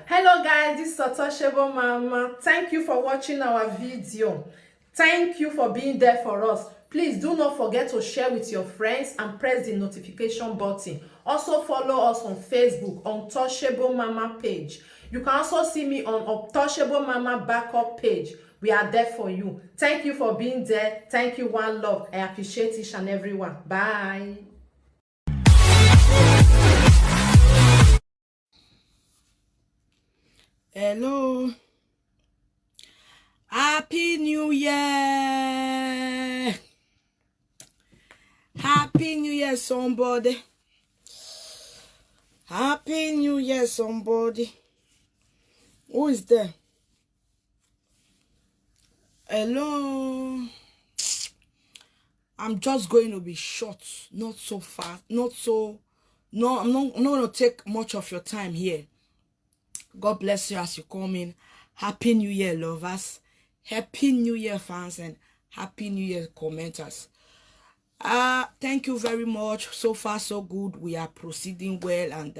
Hello guys, this is Asaboro Mama. Thank you for watching our video. Thank you for being there for us. Please do not forget to share with your friends and press the notification button. Also follow us on Facebook on Asaboro Mama page. You can also see me on Asaboro Mama backup page. We are there for you. Thank you for being there. Thank you, one love. I appreciate each and everyone. Bye. Hello. Happy New Year. Happy New Year, somebody. Happy New Year, somebody. Who is there? Hello. I'm just going to be short, not so fast, I'm not going to take much of your time here. God bless you as you come in. Happy New Year, lovers. Happy New Year, fans, and Happy New Year, commenters. Thank you very much. So far, so good. We are proceeding well, and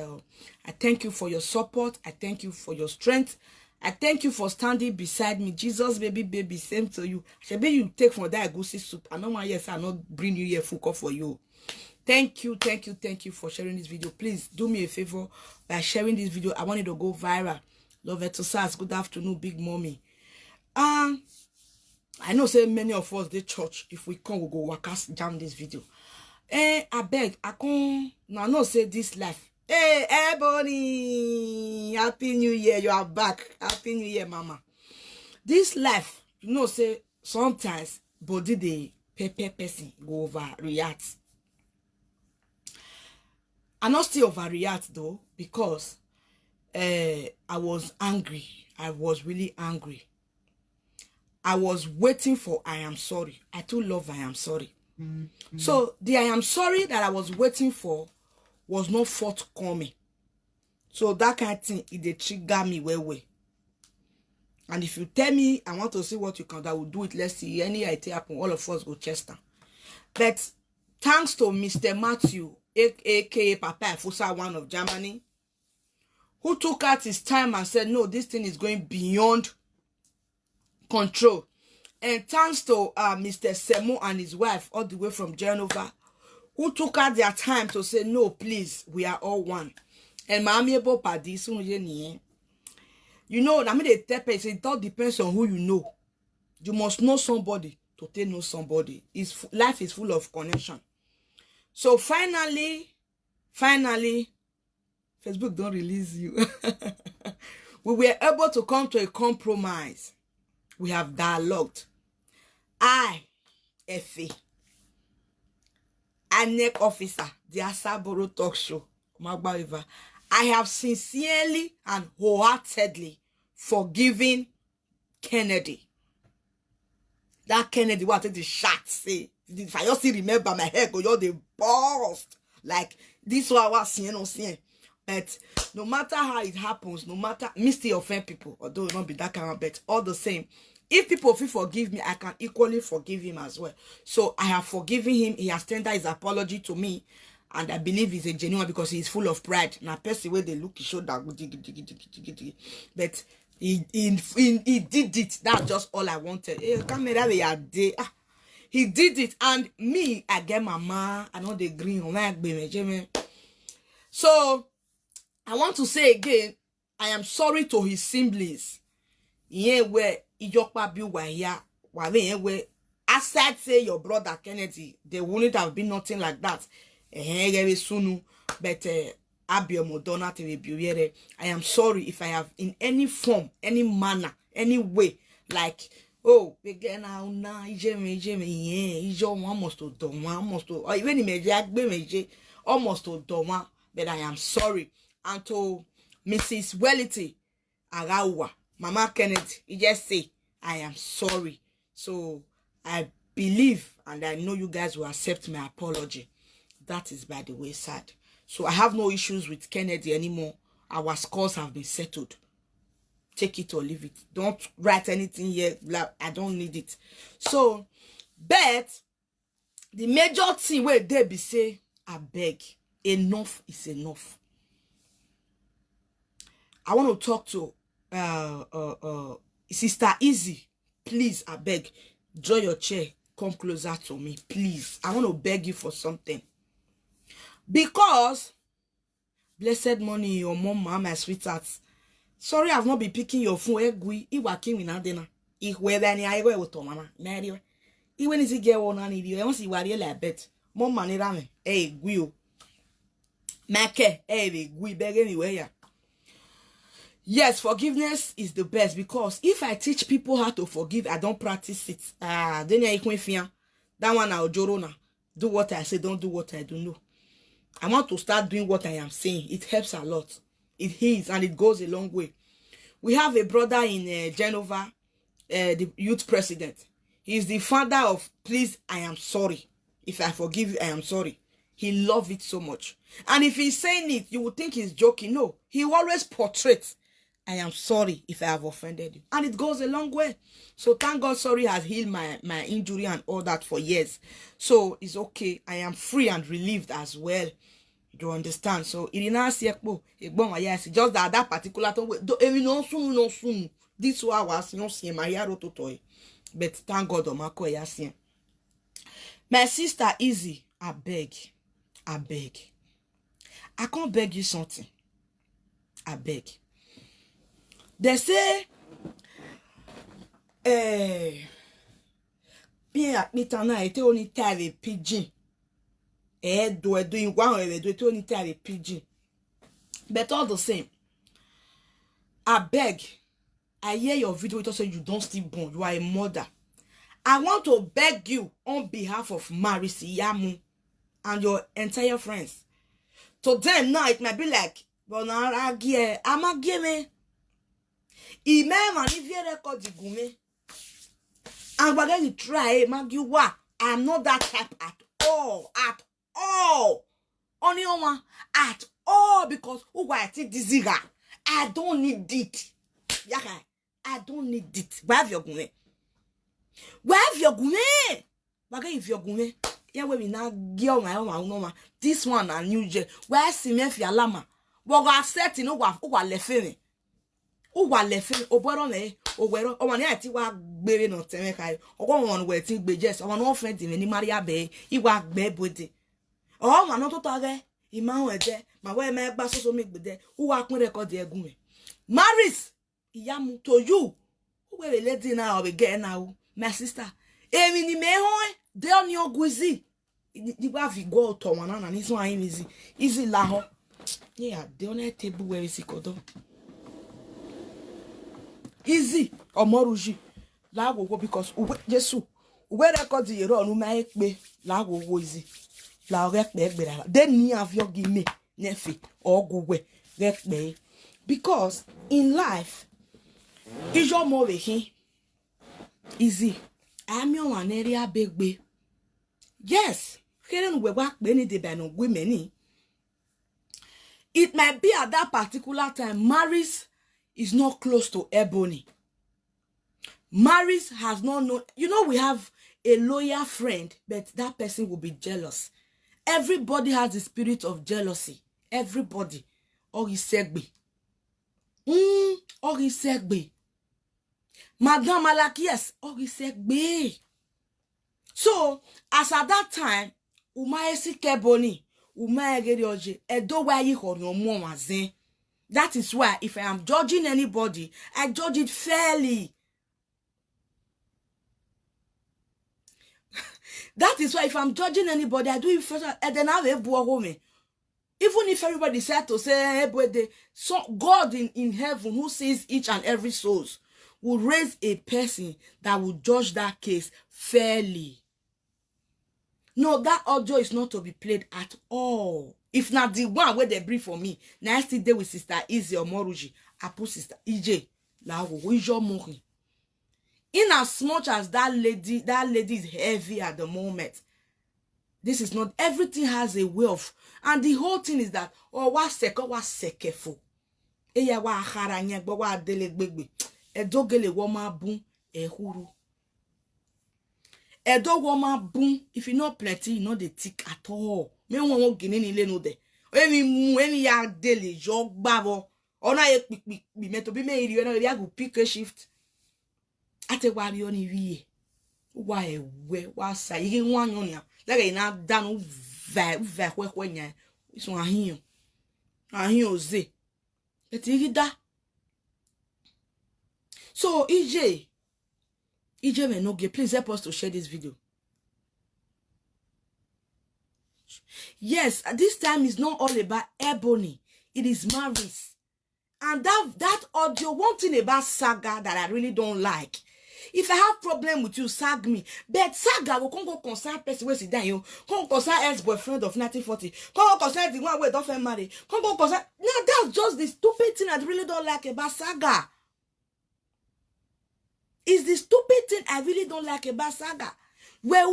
I thank you for your support. I thank you for your strength. I thank you for standing beside me. Jesus, baby, same to you. Maybe you take from that goosey soup. I know my yes, I not bring you here full for you. Thank you for sharing this video. Please do me a favor by sharing this video. I want it to go viral. Love it to Sars. Good afternoon, big mommy. I know say many of us the church. If we come, we go work us jam this video. I beg, I come now. I know say this life. Hey, Ebony, Happy New Year. You are back. Happy New Year, Mama. This life, you know, say sometimes body the person go overreact. I not still overreact though, because I was angry. I was really angry. I was waiting for I am sorry. I too love I am sorry. So the I am sorry that I was waiting for was not forthcoming. So that kind of thing, it trigger me way. And if you tell me I want to see what you can do, I will do it. Let's see any idea happen. All of us go Chester. But thanks to Mr. Matthew, aka Papa Fusa, one of Germany, who took out his time and said, no, this thing is going beyond control. And thanks to Mr. Semo and his wife, all the way from Genova, who took out their time to say, no, please, we are all one. And my amiable party, you know, I mean, the tell person, it all depends on who you know. You must know somebody to take know somebody. Life is full of connection. So finally, Facebook don't release you. We were able to come to a compromise. We have dialogued. FA, ANEC officer, the Asaboro talk show, I have sincerely and wholeheartedly forgiven Kennedy. That Kennedy will take the shot. Say, if I just remember my head go, you're the burst. Like this one I was seeing. But no matter how it happens, no matter me still offend people, although it not be that kind of bet, all the same. If people feel forgive me, I can equally forgive him as well. So I have forgiven him. He has tendered his apology to me. And I believe he's a genuine because he's full of pride. Now, person where they look, he showed that. But he did it. That's just all I wanted. He did it. And me, I get mama. I know the green. So, I want to say again, I am sorry to his siblings. Yeah, where Ijokpa be where aside say your brother Kennedy, there wouldn't have been nothing like that. But I am sorry if I have in any form, any manner, any way, like oh, again now almost to do almost to or even almost to do, but I am sorry. And to Mrs. Wellity Arawa, Mama Kennedy, you just say I am sorry. So I believe and I know you guys will accept my apology. That is by the wayside. So I have no issues with Kennedy anymore. Our scores have been settled. Take it or leave it. Don't write anything here. I don't need it. So, but the major thing where they be say, I beg, enough is enough. I want to talk to Sister Izzy. Please, I beg, draw your chair, come closer to me, please. I want to beg you for something. Because, blessed money, your mom, my sweetheart. Sorry, I've not been picking your phone. Even if you get one and you want to see what you like bet. Mom money rame. Hey, guio. Make, hey, gui beg anywhere. Yes, forgiveness is the best, because if I teach people how to forgive, I don't practice it. Then you can fear that one. I'll jorona. Do what I say, don't do what I do. No, I want to start doing what I am saying. It helps a lot. It heals and it goes a long way. We have a brother in Genova, the youth president. He's the founder of Please, I Am Sorry. If I forgive you, I am sorry. He loves it so much. And if he's saying it, you would think he's joking. No, he always portrays, I am sorry if I have offended you. And it goes a long way. So thank God sorry has healed my injury and all that for years. So it's okay. I am free and relieved as well. You understand? So it is just that particular thing. This was not seeing my yaro to toy. But thank God Omako yasin. My sister Izzy, I beg. I can't beg you something. I beg. They say, bien at mitana ete only tare pigeon. Doing one way, do it only tare pigeon. But all the same, I beg. I hear your video, it also you don't still born. You are a mother. I want to beg you on behalf of Marris, Yamu, and your entire friends. To them now, it might be like, but now I'm not giving. And we're going to try, Magiwa. I'm not that type at all. Only one at all, because I don't need it. I don't need it. Where have you gone? Where have you gone? Where if you're going? Yeah, we now give my own. This one a new jet. Where see me if you lama? What got set in over left me? Who was left me? Obero me. Obero. Oh, when I see what baby no teme or one way think be just. Or no friend in any Maria Bay. He was babe with it. Oh, man, not to target. He man there. My way my basso so make be there. Who are going to record the gume? Marris. Yamu to you. Who will let you now be getting now? My sister. Emi ni me hoy. De on your guizi. Di ba vi go to wana na niso an easy. Easy la ho. Yeah, de on a table where is kodo. Easy omoruji. La go because Jesu. Uwe record the run ma ekpe. La go easy. La rek be egbe. Den ni avyo gime nefi or go we rek be. Because in life, is your more easy. I'm your one area big bay. Yes, it might be at that particular time, Marris is not close to Ebony. Marris has not known. You know, we have a loyal friend, but that person will be jealous. Everybody has the spirit of jealousy. Everybody. Or he segbe. Or he segbe. Madame Malakias, Orisegbe. So, as at that time, Umaesi Keboni, Umaegedioje, Edo where you hold your mom. That is why, if I am judging anybody, I judge it fairly. That is why, if I'm judging anybody, I do it first, and then I have a home. Even if everybody said to say, so God in heaven, who sees each and every soul, will raise a person that will judge that case fairly. No, that audio is not to be played at all. If not the one where they brief for me, now I still there with Sister Izzy or Moruji, I put Sister EJ. In as much as that lady is heavy at the moment, this is not, everything has a way of, and the whole thing is that, oh, what sekeful. Eya wa haranya gbo wa dele gbegbe. Edogele woma bun ehuru. Edo woma bun, if you not plenty, you know the tick at all. Me won gini ni le no de. Emi ya dele jo gbabo. Ona ye bi meto bi me iri na ya go pick a shift. Ate wari oni wiye. Wa ewe wa sa yi nwa nyo nya. Like na dan va kwenya. Iso ahin oze. Eti da. So EJ may not get. Please help us to share this video. Yes, this time is not all about Ebony. It is Marris. And that audio, one thing about Saga that I really don't like. If I have problem with you, sag me. But Saga will go concern person where sit down you. Come concern ex-boyfriend of 1940. Come concern the one where don't marry. Come go concern. No, that's just the stupid thing I really don't like about Saga. It's the stupid thing I really don't like about Saga. Maybe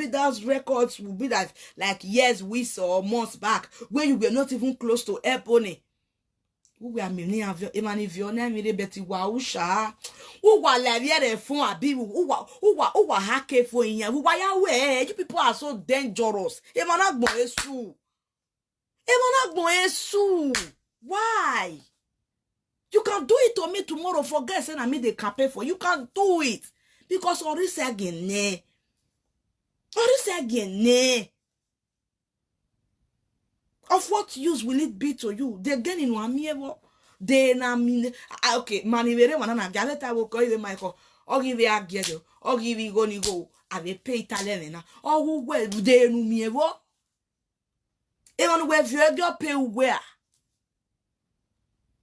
those records will be like years, weeks, or months back, where you were not even close to Ebony. Who were many of your Emaniviona, Betty Wausha, who were Lavier phone, who were hacking for in who are aware. You people are so dangerous. Why? You can do it to me tomorrow, forget saying I made the campaign for you. Can do it. Because Oris again. Of what use will it be to you? They again in one year. They na mean okay, manivere wanana galeta will call you Michael. Or give you a ghetto, or give you go. I will pay Italian. Or who well they no me ever. Even where you pay where.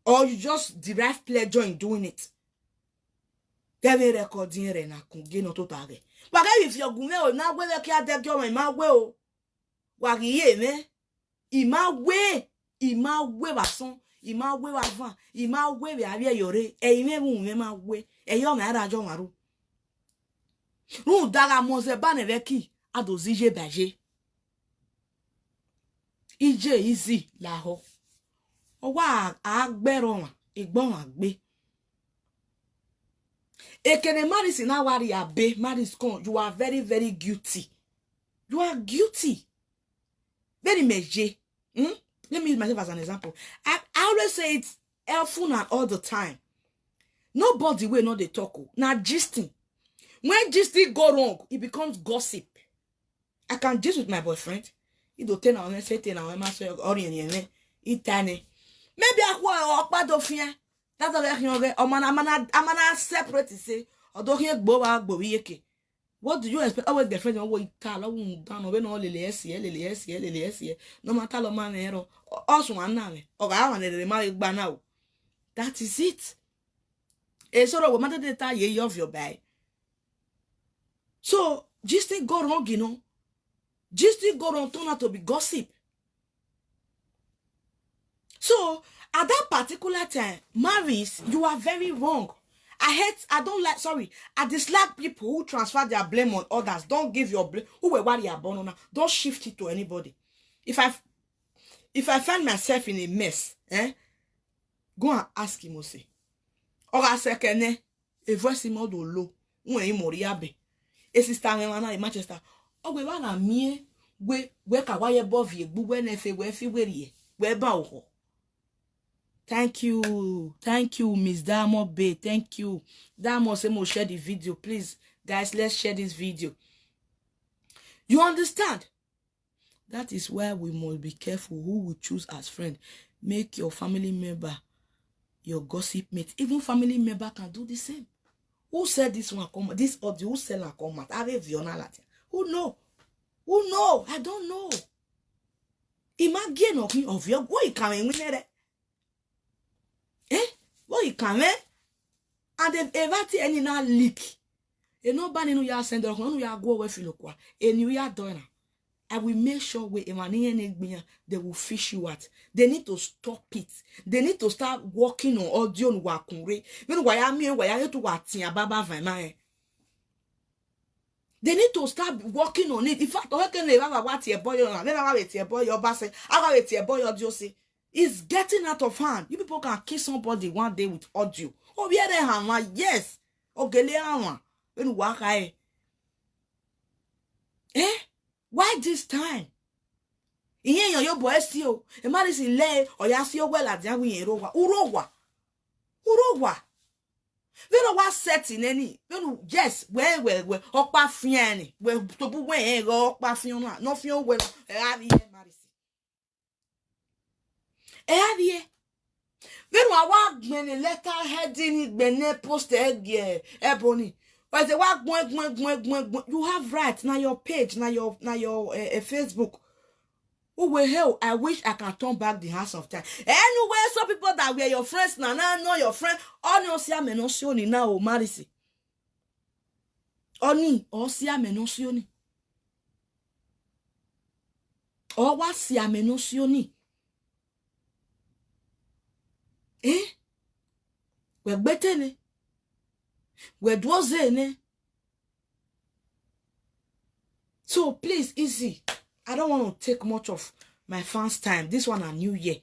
Or you just derive pleasure in doing it. Gave recording re na kunge no totale. But if you go na we we kia de jo ma we o. Wa riye me. Ima we bason. Ima we wa van. Ima we be avie yore. E ime mu me ma we. E yo na ra jo maru. Ru daga mo se ba ne veki adozije baje. Izzy la ho. Owa agbero igbon agbe. Ekene Marris na wari abe Marris con you are very very guilty. You are guilty. Very meje. Let me use myself as an example. I always say it's helpful and all the time. Nobody will know the talk. Now gisting. When gisting go wrong, it becomes gossip. I can gist with my boyfriend. He do 10 hours, say 10 hours, itane. Maybe I walk bad of here. That's a very young. I'm separate. Say, or don't hear Boba Bobieke. What do you expect? Our girlfriend will tell down when all the no matter the man, also one now, or I want to marry by now. That is it. A sort of matter the tie ye of your bag. So, just think go wrong, you know. Just think go wrong, turn out to be gossip. So, at that particular time, Marris, you are very wrong. I dislike people who transfer their blame on others. Don't give your blame. Who were what you are born on. Don't shift it to anybody. If I find myself in a mess, go and ask him, say. Or I say, a voice in modo low. When you moriabe. A sister in Manchester. Oh, we want a me. We kawaii above you. When if we where bow. Thank you, Miss Damo Bay. Thank you. Damo say mo share the video. Please, guys, let's share this video. You understand? That is why we must be careful who we choose as friend. Make your family member your gossip mate. Even family member can do the same. Who said this one come? This audio who sell a comment? Who know? I don't know. Imagine of your boy coming with it. What you come and if ever any now leak, nobody know you send or no you go away feel quoi, and you are doing. I will make sure they will fish you out. They need to stop it. They need to start working on audio and wakure. When why am I why to watia baba vama? They need to start working on it. In fact, how can they have what your boy on? Then I wait your boy your bass. I wait your boy audio say. It's getting out of hand. You people can kiss somebody one day with audio. Oh, yeah, they have yes. Okay, when walk I. Why this time? Iye yo boy si o. E Marris le o ya si o wela dia wi yen rowa. Urowa. Veno wa set in any. Veno yes, where okpa fiani. Where to bu wen go okpa fion no fion well. E have here Marris. E have here. Veno wa gbene letter heading gbene post e ebony. But the wa you have right na your page na your Facebook. Who will hell? I wish I can turn back the hands of time. Anyway, some people that were your friends now know your friend. Oni osia menosioni na o Marris. Oni osia menosioni. O wa sia menosioni. We betene. We dwozene. So please, Izzy. I don't want to take much of my fans' time. This one a new year.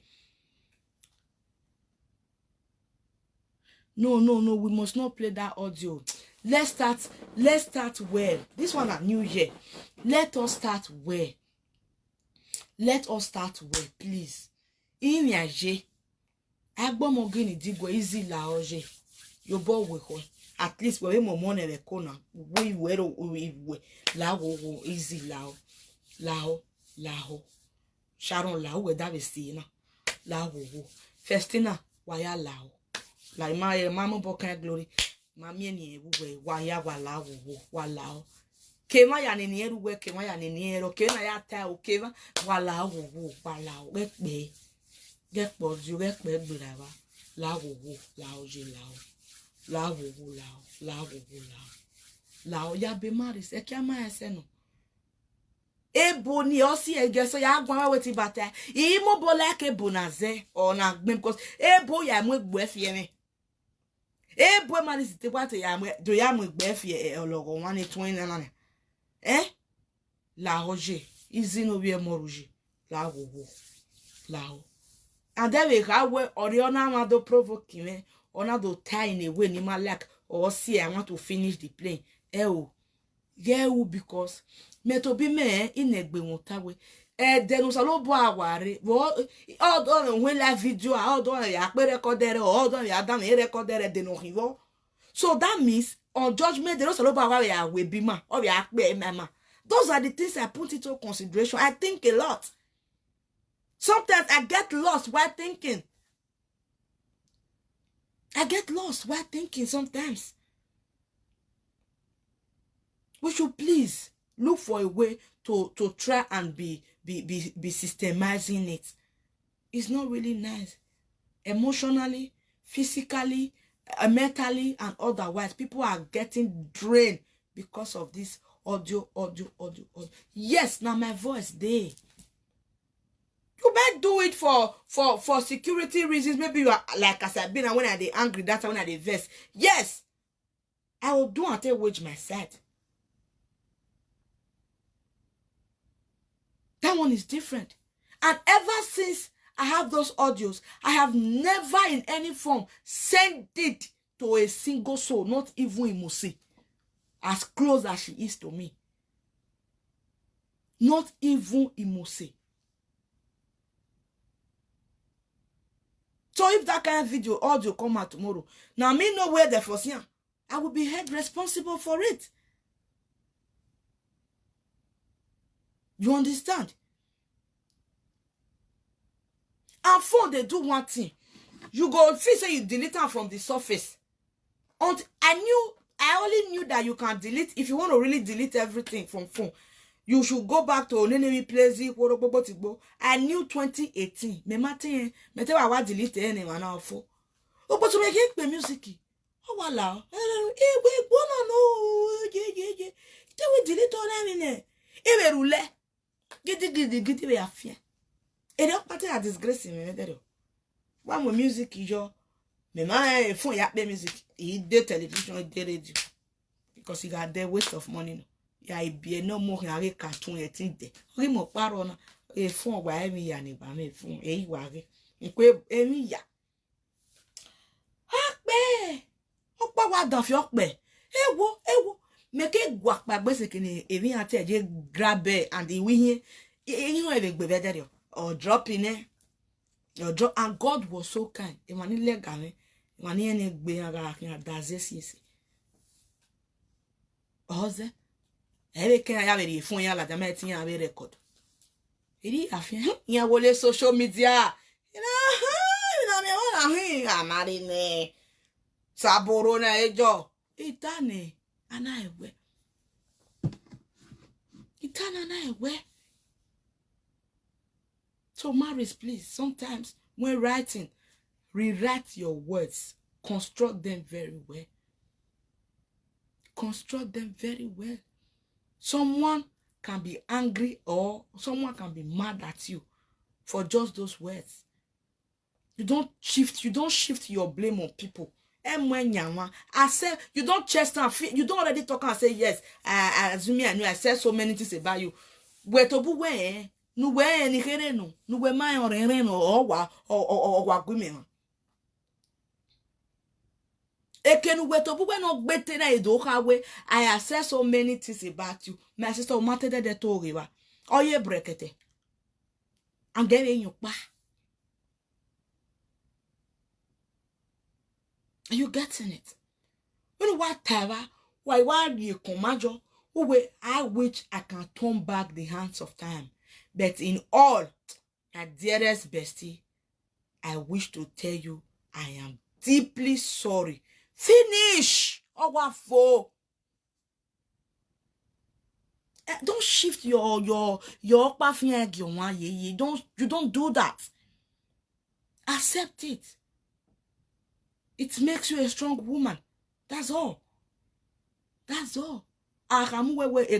No. We must not play that audio. Let's start well. This one a new year. Let us start well. Please. Inyaje. Agbomogini digwe Izzy la oje. Yo bo we ho. At least we mo money le kona. We la wo Izzy lao. Lao. Sharon lao we da vestina. Lao. Festina waya lao. Like my mama boka glory. Mami ni we waya wala wo walao. Kema ya ni eru we kema ya ni ero kema ya ta o kema wala wo walao. Get bored you get brava. Lao je lao ya be Marris e kia ma ese no. Ebo ni osi egeso ya agwa weti bata imo bola ke bonaze or na gbem because ebo ya mu egbu efie me ebo Marris te kwate ya mu do ya mu egbu efie ologo 120 la roger Izzy no bi e mo roger la and then we have where oriona amado provoke me ona do tie in a way ni ma like or see I want to finish the plane because me to be me in egbe won tawe denu sa lo bo aware all don when la video all don ya pe recordere all don ya dan recordere denu hivo. So that means on judgment they don't lo bo aware ya we be ma or ya pe mama. Those are the things I put into consideration. I think a lot. Sometimes I get lost while thinking. Sometimes. We should please look for a way to try and be systemizing it. It's not really nice. Emotionally, physically, mentally, and otherwise, people are getting drained because of this audio. Yes, now my voice there. You might do it for security reasons. Maybe you are like as I've been and when I dey angry, that's when I dey vex. Yes, I will do until wage my side. That one is different. And ever since I have those audios, I have never in any form sent it to a single soul, not even Imusi, as close as she is to me. Not even Imusi. So if that kind of video audio come out tomorrow, now me know where the first year, I will be held responsible for it. You understand? And phone they do one thing. You go feel say you delete them from the surface. And I only knew that you can delete if you want to really delete everything from phone. You should go back to Onenemi Place. I knew 2018. Me mate wa delete anyone now for. Oh, but to make it music. Oh, Wahala. We no. Yeah. Then we delete all them in there. Roule. Get we afia. E don't party a disgrace me there. One more music yo. Me my phone ya play music. He did television, he did radio. Because he got their waste of money. No. Ya be no more na cartoon yet in there. We mo paro na e phone wa emi ya ni ba me phone e wa re. Npe emi ya. Akpe. Opa wa dan fi okpe. Ewo. Make gwa pa gbese kini evi ati eje grab and the win here. You know, or dropping it. And God was so kind. Emani legane, emani ene gbe agara kin dazesi. Oze, ebe ken ya veri fun ya la jama ti ya be record. Iri afin yan wole social media. You know me wanna marine. Asaboro na ejo. Itane ana ewe. Itana na ewe. So Marris, please, sometimes when writing, rewrite your words. Construct them very well. Construct them very well. Someone can be angry or someone can be mad at you for just those words. You don't shift your blame on people. I said you don't chest and feel, you don't already talk and say yes. I assume I knew I said so many things about you. Where to be no way any no way my or or women. Ekenu we to be no better na edoka we. I have said so many things about you. My sister matter de to river. Oh ye brekete. I'm getting you pa. Are you getting it? You know what, Tara? Why you comajo? I wish I can turn back the hands of time. But in all, my dearest bestie, I wish to tell you I am deeply sorry. Finish! Oh, what for? Don't shift your you don't do that. Accept it. It makes you a strong woman. That's all. That's all. That's what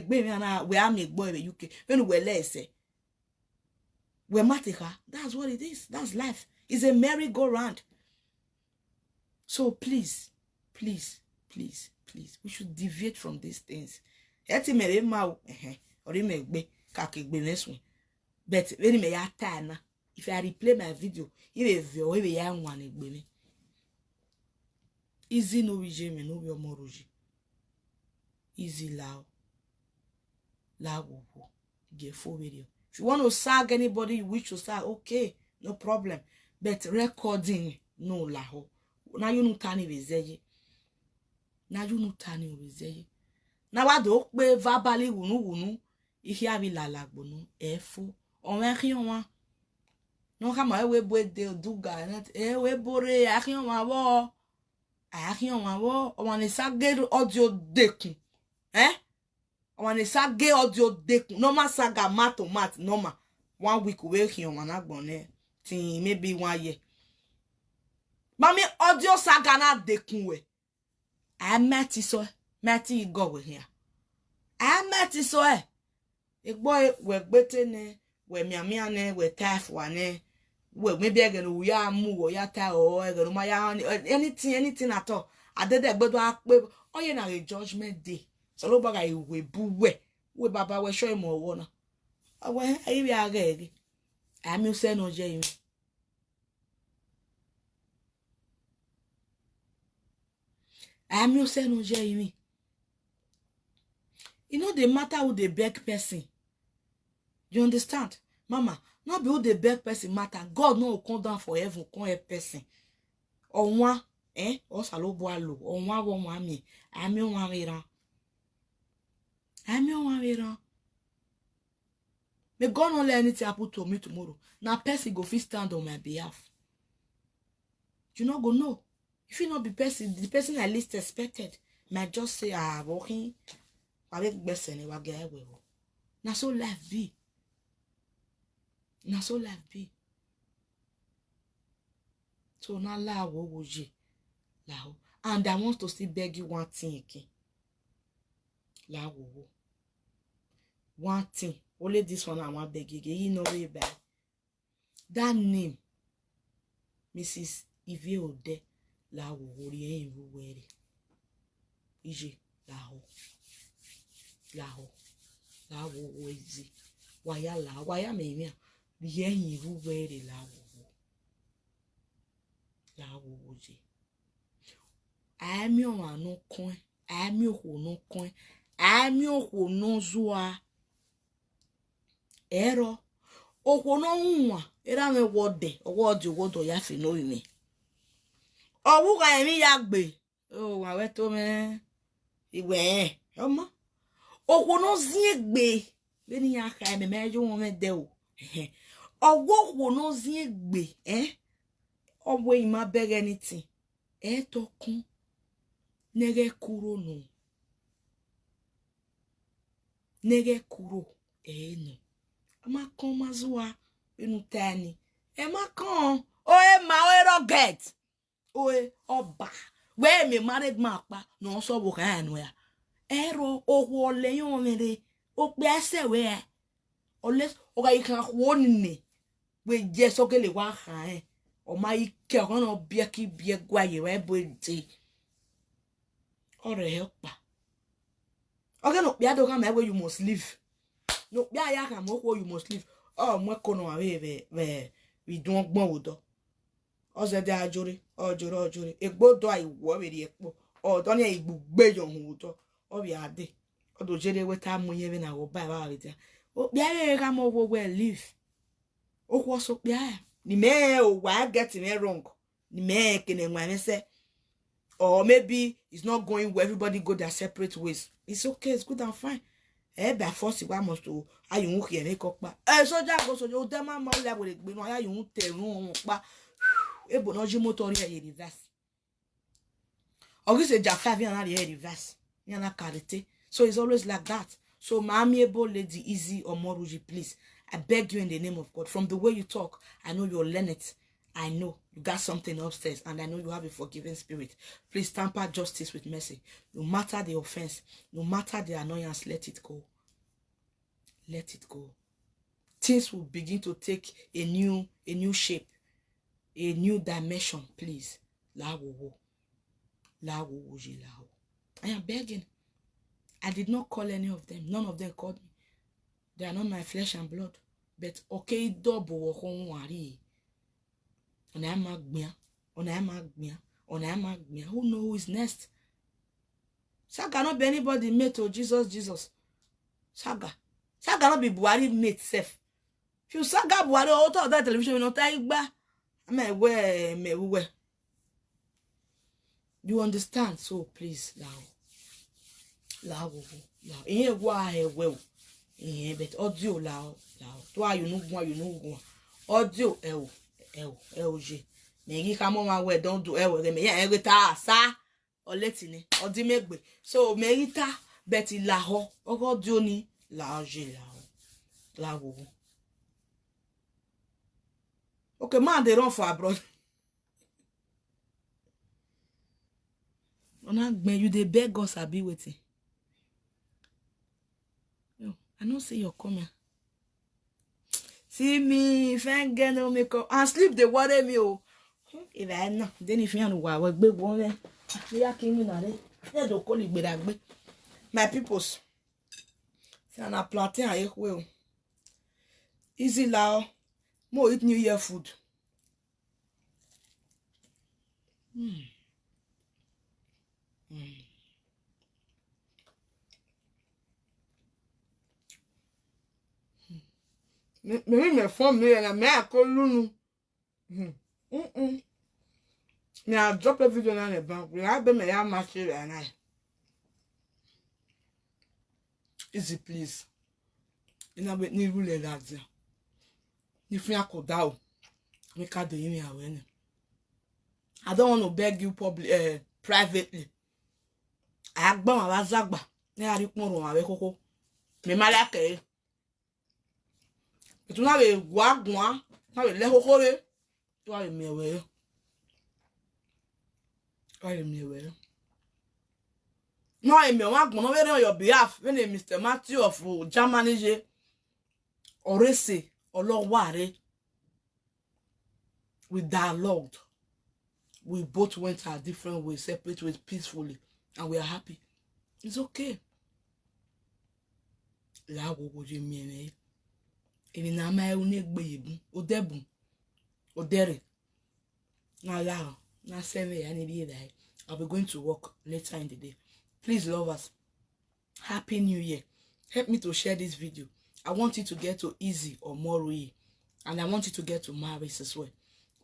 it is. That's life. It's a merry-go-round. So please, please, please, please, we should deviate from these things. But if I replay my video, Izzy no regime, no be omoroji. Izzy lao. Get full video. If you want to sag anybody you wish to sag, okay, no problem. But recording, no lao. Now you no tani bezeye. Now you no tani bezeye. Now what do be verbally wunu. If you have lalagbono, efo. On va rien wa. Non kama we boy de duga net. We bore a rien wa wo. A rien wa wo. On est sagé audio dekun. On est sagé audio dekun. Normal saga mat. Normal. 1 week we here on agbone. Tin maybe 1 year. Mami audio saga na dekun we. I met so. Mati go we here. I met so boy we gbete ne we miamia ne we taf wane we maybe again we ya mu or ya ta or again ma ya anything at all adede gbedo ape oye na a judgment day so lo baga we buwe we baba we show mo wo na awe ayi bi aga ege ami se no je yin ami se no je yin. You know the matter with the beg person. You understand? Mama, not be who the beg person matter. God no will come down for heaven, come a person. Or one, or salobo alo, or one wami. I'm your one viran. May God not let anything happen to me tomorrow. Now person go fit stand on my behalf. You not go know. If you not be person, the person I least expected might just say, walking. Na so life be. Na so life be. So now la wo je. And I want to still beg you one thing again. La wo. One thing. Only this one I want beg you again. You know way back. That name, Mrs. Ivy Ode, la wo ri en wo were. Izzy la ho. La wo Izzy. Waya me yen you wear la wo je. I'm your no coin. I'm your no coin. I'm your no zua. Ero okwo no nwa era me wode owodo wodo ya fi no imi owu ga emi ya gbe o wa we to me iwe omo okwo no zie gbe beni ya ka me mejo won me de o okwo no zie gbe owo ima beg anything to kun nege kuro no nege kuro no ma kon mazua enu tani ma kon o ma o roget o oba we me married man pa no so wo kan no ya ero owo le yon mere o pe ase we o le o ga ikan wo ni we je so kele wa kan o ma ike o no bia ki bia gwa ye we bo ti ore helpa okay no bia do kan me we you must live no bia ya kan mo you must live oh mo ko no we don gbon wo do o ze de ajore ojore egbodo aiwo we ri epo o do ni igbugbe yo hun wo do o bi ade o do jere we ta mu yen na wo ba we dia o bia ye ka mo wo we live o ko so bia ni me o wa get me wrong ni me kene nwa me say or maybe it's not going where everybody go their separate ways. It's okay, it's good and fine. By force you must to how you here make up pa. So ja go so you dem ma le we gbe no how you te run pa. E bo no ji motor here reverse. Ogise ja 5 na here reverse. Na karate. So it's always like that. So my amiable lady Izzy or Moruji, please, I beg you in the name of God, from the way you talk, I know you'll learn it. I know you got something upstairs, and I know you have a forgiving spirit. Please tamper justice with mercy. No matter the offense, no matter the annoyance, let it go. Let it go. Things will begin to take a new shape, a new dimension. Please, I am begging. I did not call any of them. None of them called me. They are not my flesh and blood. But okay, double worry. Who know who is next? Saga not be anybody mate or Jesus. Saga not be Buhari mate self. If you Saga Buhari auto of that television, you know Taigba. Me. You understand? So please, lao. Inye gwa he well. But audio lao. To you know audio LG. Megi kamo ma we don't do me ya egeta sa o letini o di megbe. So merita beti laho audio ni laoje lao. Okay, man they run for abroad. Ona gben you dey beg us abi waiting. No, I don't see your comment. See me, if I get no makeup and sleep, they worry me. Oh, if I know, then if you know why we big one, they are king in a day. They don't call it with my peoples. See, I'm not planting. I will. Easy now. More eat New Year food. Me form me and I call Lunu. Me I drop a video on the bank. We have been a master and I. Izzy, please. You know what need rule that there. If you are down, make her do you away. I don't want to beg you privately. I agba ma zagba. Ne ari pon ma we koko. Me malake. Tu na we gwa na we le koko re. Tu a me we. No, I me wa gbon no we on your behalf when Mr. Matthew of Germany je orese oloware. We dialogued. We both went our different ways, separate ways, peacefully, and we are happy. It's okay. La wo je mi me. Even na ma uni gbe odebun. Odere. Na la, na 7 I need that. I'll be going to work later in the day. Please, lovers, Happy New Year. Help me to share this video. I want you to get to Izzy or Morui And I want you to get to Marris as well.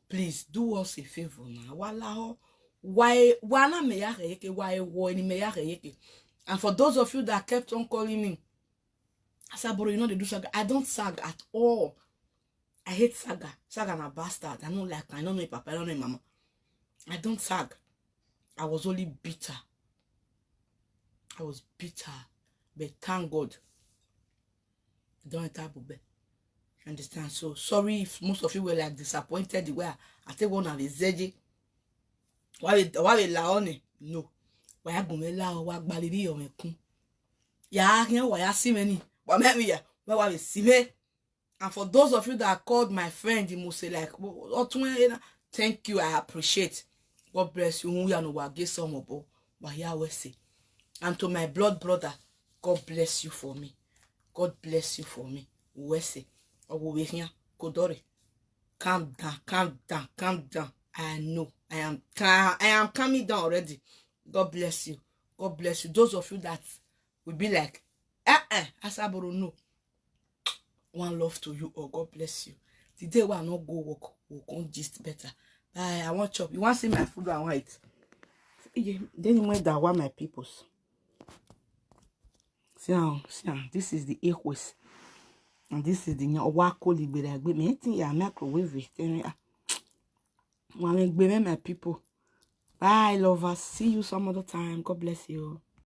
Please do us a favor now. Wahala. Why me ya reyeke? Why me ya reyeke? And for those of you that kept on calling me, Asaboro, you know they do saga. I don't sag at all. I hate saga. Saga na bastard. I don't like. I don't know your papa. I don't know your mama. I don't sag. I was only bitter. I was bitter. But thank God, I don't enter Bube. You understand? So sorry if most of you were like disappointed the way I take one of the Zeji. Why we laone? No. Why I go me la wa gbaliri o me kun. Ya here why I see many. But me ya. Why we see me? And for those of you that called my friend, you must say like, thank you, I appreciate. God bless you. We are no wa get some obo. Why ya we say. And to my blood brother, God bless you for me. God bless you for me. We say. We here. Kodore. Calm down, calm down, calm down. I know. I am calming down already. God bless you. God bless you. Those of you that will be like, Asaboro, no. One love to you. Oh, God bless you. The day we are not go work, we'll come gist better. Bye. I want chop. You want to see my food? I want it. Then you went that one my peoples. See now. This is the equus. And this is the Wako Libera. Me think ya microwave it. My people. Bye, lovers. See you some other time. God bless you.